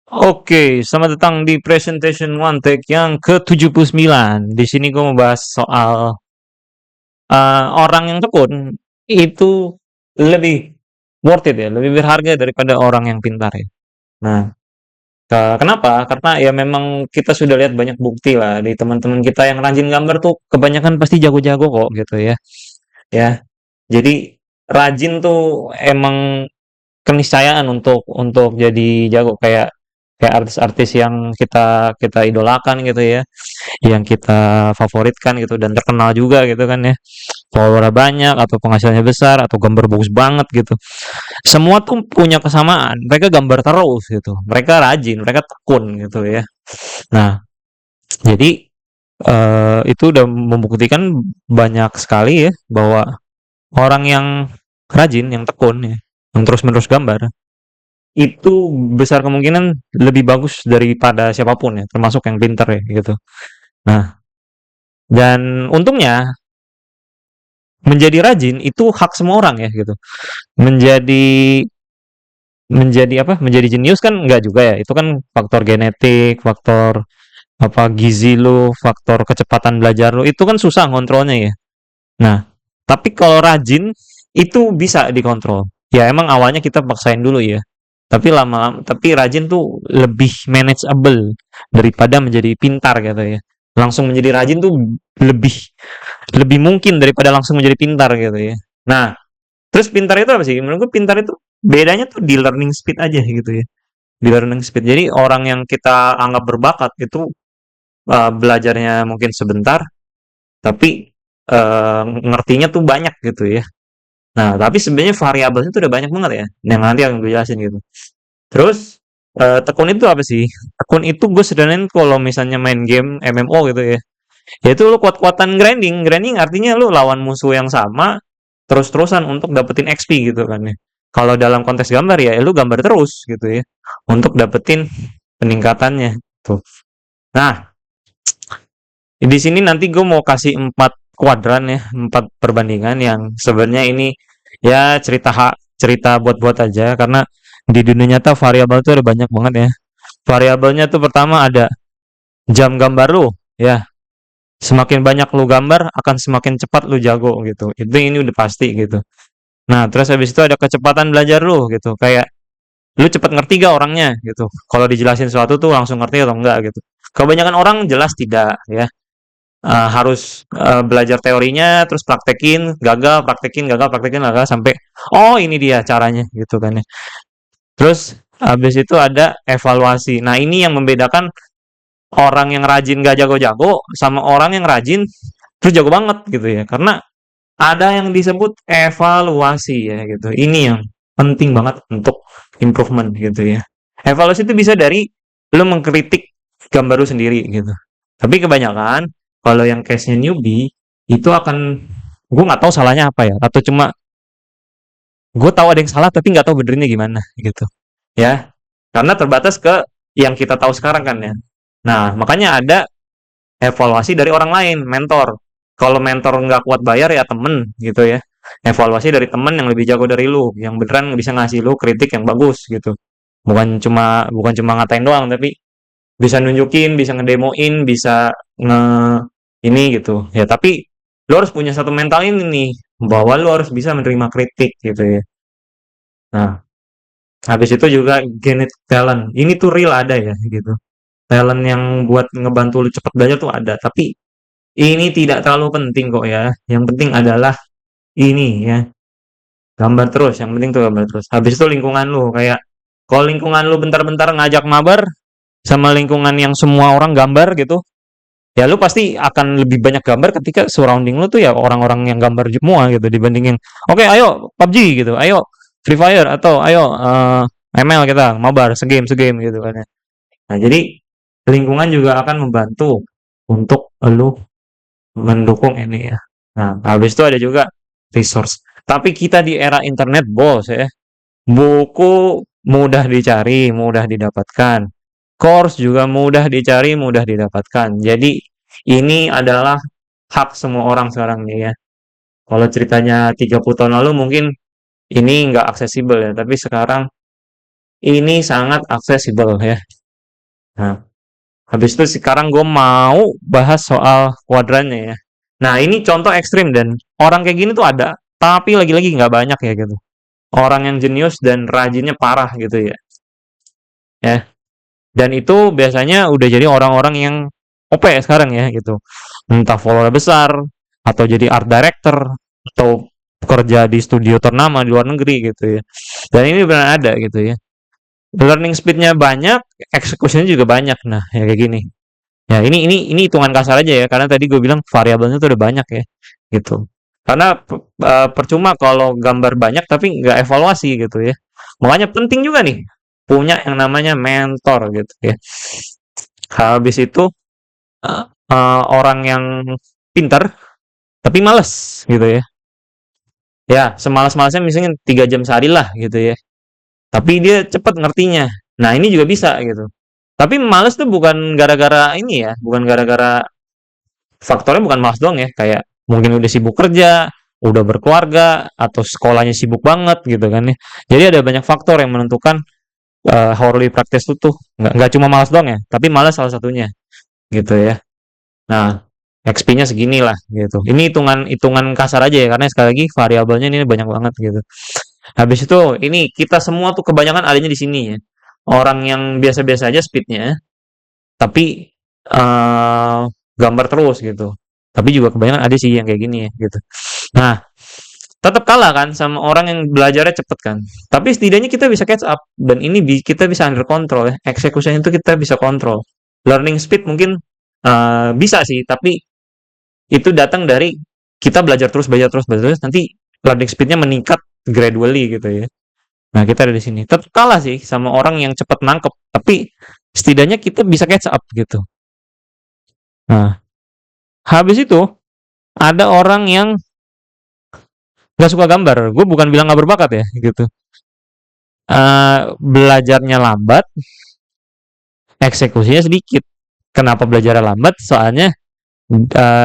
Oke, selamat datang di presentation one take yang ke-79. Di sini gue mau bahas soal orang yang tekun itu lebih worth it ya, lebih berharga daripada orang yang pintar ya. Nah, kenapa? Karena ya memang kita sudah lihat banyak bukti lah di teman-teman kita yang rajin gambar tuh kebanyakan pasti jago-jago kok gitu ya. Ya, jadi rajin tuh emang keniscayaan untuk jadi jago kayak kayak artis-artis yang kita kita idolakan gitu ya, yang kita favoritkan gitu dan terkenal juga gitu kan ya. Followernya banyak atau penghasilannya besar atau gambar bagus banget gitu. Semua tuh punya kesamaan. Mereka gambar terus gitu. Mereka rajin, mereka tekun gitu ya. Nah, jadi itu udah membuktikan banyak sekali ya bahwa orang yang rajin, yang tekun ya, yang terus-menerus gambar itu besar kemungkinan lebih bagus daripada siapapun ya, termasuk yang pintar ya gitu. Nah, dan untungnya menjadi rajin itu hak semua orang ya gitu. Menjadi menjadi apa? Menjadi jenius kan enggak juga ya. Itu kan faktor genetik, faktor apa gizi lu, faktor kecepatan belajar lu. Itu kan susah ngontrolnya ya. Nah, tapi kalau rajin itu bisa dikontrol. Ya emang awalnya kita paksain dulu ya. Tapi lama-lama, tapi rajin tuh lebih manageable daripada menjadi pintar gitu ya. Langsung menjadi rajin tuh lebih lebih mungkin daripada langsung menjadi pintar gitu ya. Nah, terus pintar itu apa sih? Menurut gue pintar itu bedanya tuh di learning speed aja gitu ya. Di learning speed. Jadi orang yang kita anggap berbakat itu belajarnya mungkin sebentar, tapi ngertinya tuh banyak gitu ya. Nah, tapi sebenarnya variabelnya tuh udah banyak banget ya. Yang nanti akan gue jelasin gitu. Terus tekun itu apa sih? Tekun itu gue sederhanin kalau misalnya main game MMO gitu ya. Yaitu lu kuat-kuatan grinding. Grinding artinya lu lawan musuh yang sama terus-terusan untuk dapetin XP gitu kan ya. Kalau dalam konteks gambar ya lu gambar terus gitu ya untuk dapetin peningkatannya tuh. Nah, di sini nanti gue mau kasih 4 kuadran ya, 4 perbandingan yang sebenarnya ini ya cerita buat-buat aja karena di dunia nyata variabel tuh ada banyak banget ya. Variabelnya tuh pertama ada jam gambar lu ya. Semakin banyak lu gambar akan semakin cepat lu jago gitu. Itu ini udah pasti gitu. Nah, terus habis itu ada kecepatan belajar lu gitu. Kayak lu cepat ngerti gak orangnya gitu. Kalau dijelasin sesuatu tuh langsung ngerti atau enggak gitu. Kebanyakan orang jelas tidak ya. Harus belajar teorinya terus gagal praktekin gagal sampai oh ini dia caranya gitu kan ya. Terus habis itu ada evaluasi. Nah, ini yang membedakan orang yang rajin gak jago-jago sama orang yang rajin terus jago banget gitu ya. Karena ada yang disebut evaluasi ya gitu. Ini yang penting banget untuk improvement gitu ya. Evaluasi itu bisa dari lo mengkritik gambar lu sendiri gitu. Tapi kebanyakan kalau yang case-nya newbie itu akan gue nggak tahu salahnya apa ya atau cuma gue tahu ada yang salah tapi nggak tahu benernya gimana gitu ya karena terbatas ke yang kita tahu sekarang kan ya. Nah, makanya ada evaluasi dari orang lain, mentor. Kalau mentor nggak kuat bayar ya temen gitu ya. Evaluasi dari temen yang lebih jago dari lu, yang beneran bisa ngasih lu kritik yang bagus gitu. Bukan cuma ngatain doang, tapi bisa nunjukin, bisa ngedemoin, bisa nge ini gitu. Ya tapi lu harus punya satu mental ini nih, bahwa lu harus bisa menerima kritik gitu ya. Nah, habis itu juga genetic talent. Ini tuh real ada ya gitu. Talent yang buat ngebantu lu cepet belajar tuh ada, tapi ini tidak terlalu penting kok ya. Yang penting adalah ini ya, gambar terus. Yang penting tuh gambar terus. Habis itu lingkungan lu kayak kalau lingkungan lu bentar-bentar ngajak mabar sama lingkungan yang semua orang gambar gitu, ya lu pasti akan lebih banyak gambar ketika surrounding lu tuh ya orang-orang yang gambar semua gitu dibandingin oke ayo PUBG gitu, ayo Free Fire atau ayo ML kita mabar segame gitu kan ya. Nah, jadi lingkungan juga akan membantu untuk lu mendukung ini ya. Nah, habis itu ada juga resource. Tapi kita di era internet, bos ya. Buku mudah dicari, mudah didapatkan. Course juga mudah dicari, mudah didapatkan. Jadi ini adalah hak semua orang sekarang nih ya. Kalau ceritanya 30 tahun lalu mungkin ini nggak aksesibel ya, tapi sekarang ini sangat aksesibel ya. Nah, habis itu sekarang gue mau bahas soal kuadrannya ya. Nah, ini contoh ekstrim dan orang kayak gini tuh ada, tapi lagi-lagi nggak banyak ya gitu. Orang yang jenius dan rajinnya parah gitu ya. Ya, dan itu biasanya udah jadi orang-orang yang OP ya sekarang ya gitu. Entah follower besar atau jadi art director atau kerja di studio ternama di luar negeri gitu ya. Dan ini benar ada gitu ya. Learning speednya banyak, eksekusinya juga banyak. Nah, ya kayak gini. Ya, ini hitungan kasar aja ya, karena tadi gue bilang variabelnya tuh udah banyak ya, gitu. Karena percuma kalau gambar banyak tapi nggak evaluasi gitu ya. Makanya penting juga nih punya yang namanya mentor gitu ya. Habis itu orang yang pinter tapi males gitu ya. Ya, semalas-malasnya misalnya 3 jam sehari lah gitu ya. Tapi dia cepet ngertinya. Nah, ini juga bisa gitu. Tapi males tuh bukan gara-gara ini ya, bukan gara-gara faktornya bukan malas doang ya, kayak mungkin udah sibuk kerja, udah berkeluarga, atau sekolahnya sibuk banget gitu kan ya. Jadi ada banyak faktor yang menentukan hourly practice itu tuh nggak cuma malas doang ya, tapi malas salah satunya gitu ya. Nah, XP-nya segini lah gitu. Ini hitungan hitungan kasar aja ya, karena sekali lagi variabelnya ini banyak banget gitu. Habis itu ini kita semua tuh kebanyakan adanya di sini ya. Orang yang biasa-biasa aja speednya, tapi gambar terus gitu. Tapi juga kebanyakan ada sih yang kayak gini ya gitu. Nah, tetap kalah kan sama orang yang belajarnya cepet kan. Tapi setidaknya kita bisa catch up dan ini kita bisa under control ya. Eksekusinya itu kita bisa kontrol. Learning speed mungkin bisa sih, tapi itu datang dari kita belajar terus nanti learning speednya meningkat gradually gitu ya. Nah, kita ada di sini. Tetap kalah sih sama orang yang cepet nangkep, tapi setidaknya kita bisa catch up gitu. Nah, habis itu ada orang yang nggak suka gambar. Gue bukan bilang nggak berbakat ya, gitu. Belajarnya lambat, eksekusinya sedikit. Kenapa belajarnya lambat? Soalnya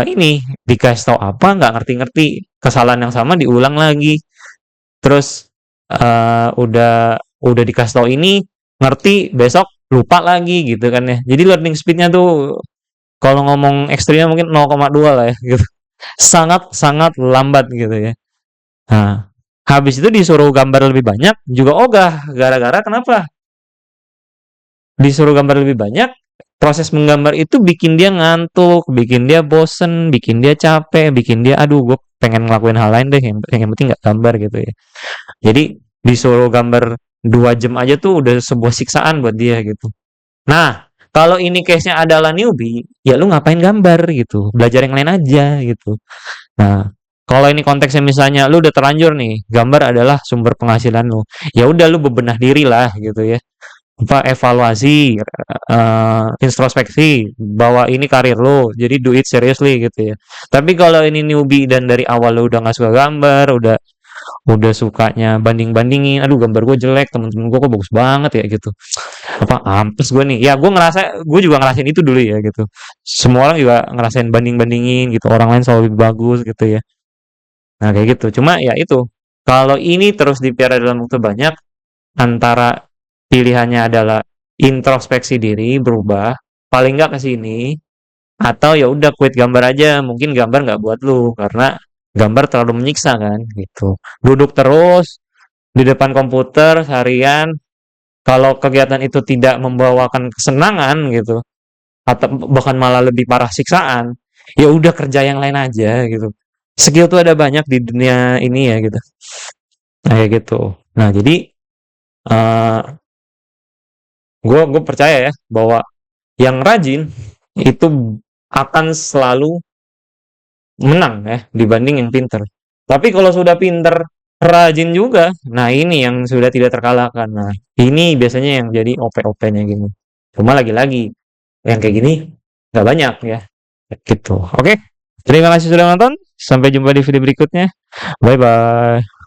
ini dikasih tahu apa nggak ngerti-ngerti, kesalahan yang sama diulang lagi. Terus udah dikasih tahu ini ngerti, besok lupa lagi gitu kan ya. Jadi learning speednya tuh kalau ngomong ekstrimnya mungkin 0,2 lah ya gitu. Sangat sangat lambat gitu ya. Nah, habis itu disuruh gambar lebih banyak juga ogah. Gara-gara kenapa? Disuruh gambar lebih banyak, proses menggambar itu bikin dia ngantuk, bikin dia bosen, bikin dia capek, bikin dia aduh gue pengen ngelakuin hal lain deh yang penting nggak gambar gitu ya. Jadi disuruh gambar 2 jam aja tuh udah sebuah siksaan buat dia gitu. Nah, kalau ini case-nya adalah newbie, ya lu ngapain gambar gitu, belajar yang lain aja gitu. Nah, kalau ini konteksnya misalnya lu udah terlanjur nih, gambar adalah sumber penghasilan lu. Ya udah lu bebenah diri lah gitu ya. Apa evaluasi, introspeksi bahwa ini karir lu, jadi do it seriously gitu ya. Tapi kalau ini newbie dan dari awal lu udah nggak suka gambar, udah sukanya banding-bandingin, aduh gambar gue jelek, temen-temen gue kok bagus banget ya gitu. Apa ampes gue nih. Ya gue juga ngerasain itu dulu ya gitu. Semua orang juga ngerasain banding-bandingin gitu, orang lain selalu lebih bagus gitu ya. Nah, kayak gitu. Cuma ya itu, kalau ini terus dipiara dalam waktu banyak, antara pilihannya adalah introspeksi diri, berubah, paling nggak ke sini, atau ya udah quit gambar aja, mungkin gambar nggak buat lu, karena gambar terlalu menyiksa kan, gitu. Duduk terus di depan komputer seharian, kalau kegiatan itu tidak membawakan kesenangan gitu, atau bahkan malah lebih parah siksaan, ya udah kerja yang lain aja gitu. Skill tuh ada banyak di dunia ini ya gitu. Nah, kayak gitu. Nah, jadi gue percaya ya bahwa yang rajin itu akan selalu menang ya dibanding yang pinter. Tapi kalau sudah pinter, rajin juga, nah ini yang sudah tidak terkalahkan. Nah, ini biasanya yang jadi OP-OP-nya gini. Cuma lagi-lagi yang kayak gini nggak banyak ya, gitu. Oke, terima kasih sudah nonton. Sampai jumpa di video berikutnya. Bye bye.